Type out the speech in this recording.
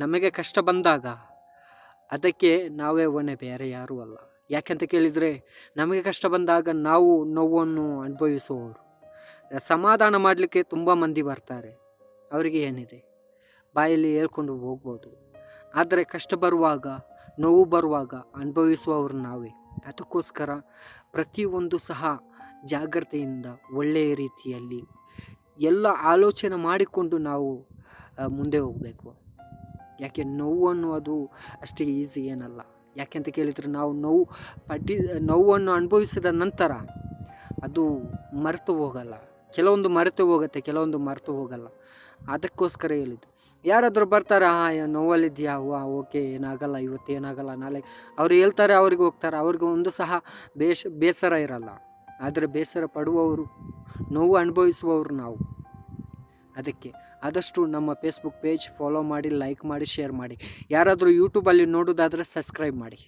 ನಮಗೆ ಕಷ್ಟ ಬಂದಾಗ ಅದಕ್ಕೆ ನಾವೇ ಹೊಣೆ, ಬೇರೆ ಯಾರೂ ಅಲ್ಲ. ಯಾಕೆಂತ ಕೇಳಿದರೆ ನಮಗೆ ಕಷ್ಟ ಬಂದಾಗ ನಾವು ನೋವನ್ನು ಅನುಭವಿಸುವವರು. ಸಮಾಧಾನ ಮಾಡಲಿಕ್ಕೆ ತುಂಬ ಮಂದಿ ಬರ್ತಾರೆ, ಅವರಿಗೆ ಏನಿದೆ ಬಾಯಲ್ಲಿ ಹೇಳ್ಕೊಂಡು ಹೋಗ್ಬೋದು. ಆದರೆ ಕಷ್ಟ ಬರುವಾಗ, ನೋವು ಬರುವಾಗ ಅನುಭವಿಸುವವರು ನಾವೇ. ಅದಕ್ಕೋಸ್ಕರ ಪ್ರತಿಯೊಂದು ಸಹ ಜಾಗ್ರತೆಯಿಂದ ಒಳ್ಳೆಯ ರೀತಿಯಲ್ಲಿ ಎಲ್ಲ ಆಲೋಚನೆ ಮಾಡಿಕೊಂಡು ನಾವು ಮುಂದೆ ಹೋಗಬೇಕು. ಯಾಕೆ ನೋವು ಅನ್ನೋದು ಅಷ್ಟೇ ಈಸಿ ಏನಲ್ಲ. ಯಾಕೆಂತ ಕೇಳಿದರೆ ನಾವು ನೋವನ್ನು ಅನುಭವಿಸಿದ ನಂತರ ಅದು ಮರೆತು ಹೋಗಲ್ಲ. ಕೆಲವೊಂದು ಮರೆತು ಹೋಗುತ್ತೆ, ಕೆಲವೊಂದು ಮರೆತು ಹೋಗಲ್ಲ. ಅದಕ್ಕೋಸ್ಕರ ಹೇಳಿದ್ದು. ಯಾರಾದರೂ ಬರ್ತಾರೆ, ನೋವಲ್ಲಿದೆಯಾ, ಓಕೆ, ಏನಾಗಲ್ಲ, ಇವತ್ತು ಏನಾಗಲ್ಲ, ನಾಳೆ ಅವ್ರು ಹೇಳ್ತಾರೆ, ಅವ್ರಿಗೆ ಹೋಗ್ತಾರೆ. ಅವ್ರಿಗೆ ಒಂದು ಸಹ ಬೇಸರ ಇರಲ್ಲ. ಆದರೆ ಬೇಸರ ಪಡುವವರು, ನೋವು ಅನುಭವಿಸುವವರು ನಾವು. ಅದಕ್ಕೆ ಆದಷ್ಟು ನಮ್ಮ ಫೇಸ್ಬುಕ್ ಪೇಜ್ ಫಾಲೋ ಮಾಡಿ, ಲೈಕ್ ಮಾಡಿ, ಶೇರ್ ಮಾಡಿ. ಯಾರಾದರೂ ಯೂಟ್ಯೂಬಲ್ಲಿ ನೋಡೋದಾದರೆ ಸಬ್ಸ್ಕ್ರೈಬ್ ಮಾಡಿ.